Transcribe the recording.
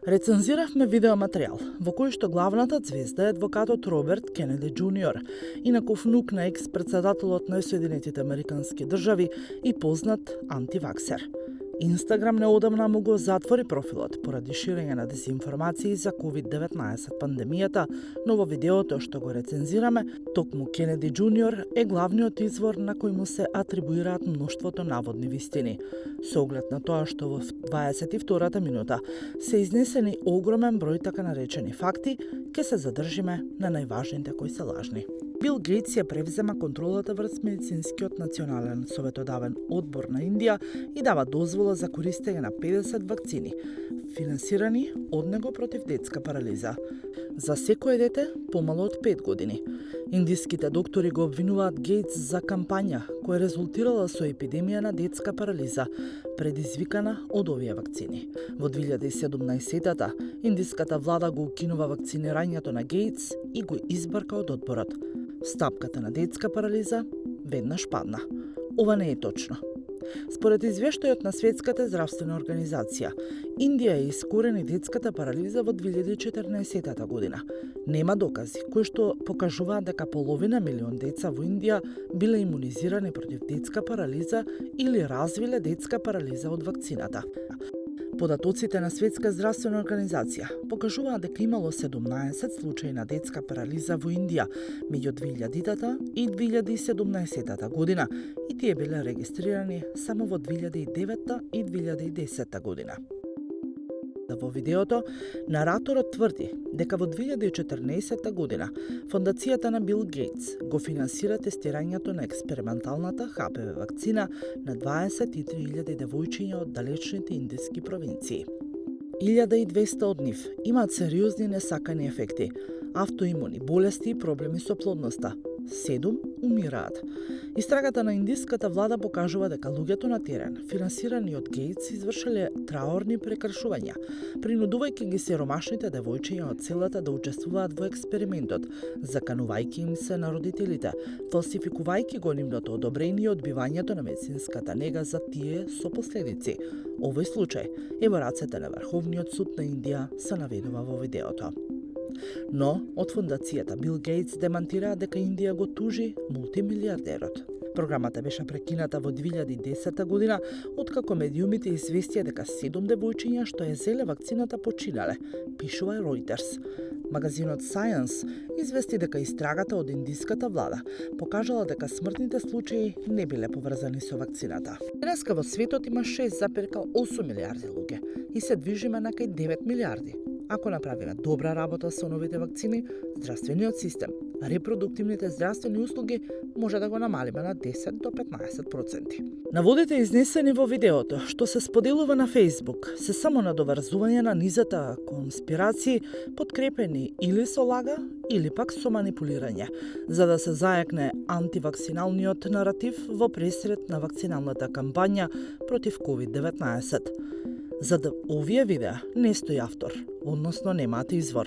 Рецензиравме видеоматеријал во кој што главната звезда е адвокатот Роберт Кенеди Џуниор, инаков внук на екс-председателот на Соединетите Американски држави и познат антиваксер. Инстаграм неодамна му го затвори профилот поради ширење на дезинформации за COVID-19 пандемијата, но во видеото што го рецензираме, токму Кенеди Џуниор е главниот извор на кој му се атрибуираат мноштвото наводни вистини. Со оглед на тоа што во 22-та минута се изнесени огромен број така наречени факти, ке се задржиме на најважните кои се лажни. Бил Гейтс ја превзема контролата врз медицинскиот национален советодавен одбор на Индија и дава дозвола за користење на 50 вакцини, финансирани од него против детска парализа. За секое дете помало од 5 години. Индиските доктори го обвинуваат Гейтс за кампања која резултирала со епидемија на детска парализа, предизвикана од овие вакцини. Во 2017-та, индиската влада го укинува вакцинирањето на Гейтс и го избрка од одборот. Стапката на детска парализа веднаш падна. Ова не е точно. Според извештајот на Светската здравствена организација, Индија ја искорени детската парализа во 2014 година. Нема докази кои што покажуваат дека половина милион деца во Индија биле имунизирани против детска парализа или развиле детска парализа од вакцината. Податоците на Светска здравствена организација покажуваат дека имало 17 случаи на детска парализа во Индија меѓу 2000-та и 2017 година и тие биле регистрирани само во 2009 и 2010 година. Во видеото, нараторот тврди дека во 2014 година фондацијата на Бил Гейтс го финансира тестирањето на експерименталната ХПВ вакцина на 23.000 девојчиња од далечните индиски провинции. 1200 од нив имаат сериозни несакани ефекти, автоимуни болести и проблеми со плодноста. 7 умираат. Истрагата на индиската влада покажува дека луѓето на терен, финансирани од Гейтс, извршиле траорни прекршувања, принудувајќи ги сиромашните девојчиња од селата да учествуваат во експериментот, заканувајќи им се на родителите, фалсификувајќи го нивното одобрение и одбивањето на медицинската нега за тие со последици. Овој случај е во рацете на Врховниот суд на Индија, се наведува во видеото. Но, од фондацијата Бил Гейтс демантираа дека Индија го тужи мултимилиардерот. Програмата беше прекината во 2010 година, откако медиумите известија дека 7 девојчиња што ја зеле вакцината починале, пишува Reuters. Магазинот Science извести дека истрагата од индиската влада покажала дека смртните случаи не биле поврзани со вакцината. Денеска во светот има 6,8 милиарди луѓе и се движиме на кај 9 милиарди. Ако направиме добра работа со новите вакцини, здравствениот систем, репродуктивните здравствени услуги може да го намалиме на 10 до 15%. Наводите изнесени во видеото, што се споделува на Facebook, се само надоврзување на низата конспирации, подкрепени или со лага, или пак со манипулирање, за да се зајакне антивакциналниот наратив во пресред на вакциналната кампања против COVID-19. За да овие видеа не стои автор, односно немаат извор.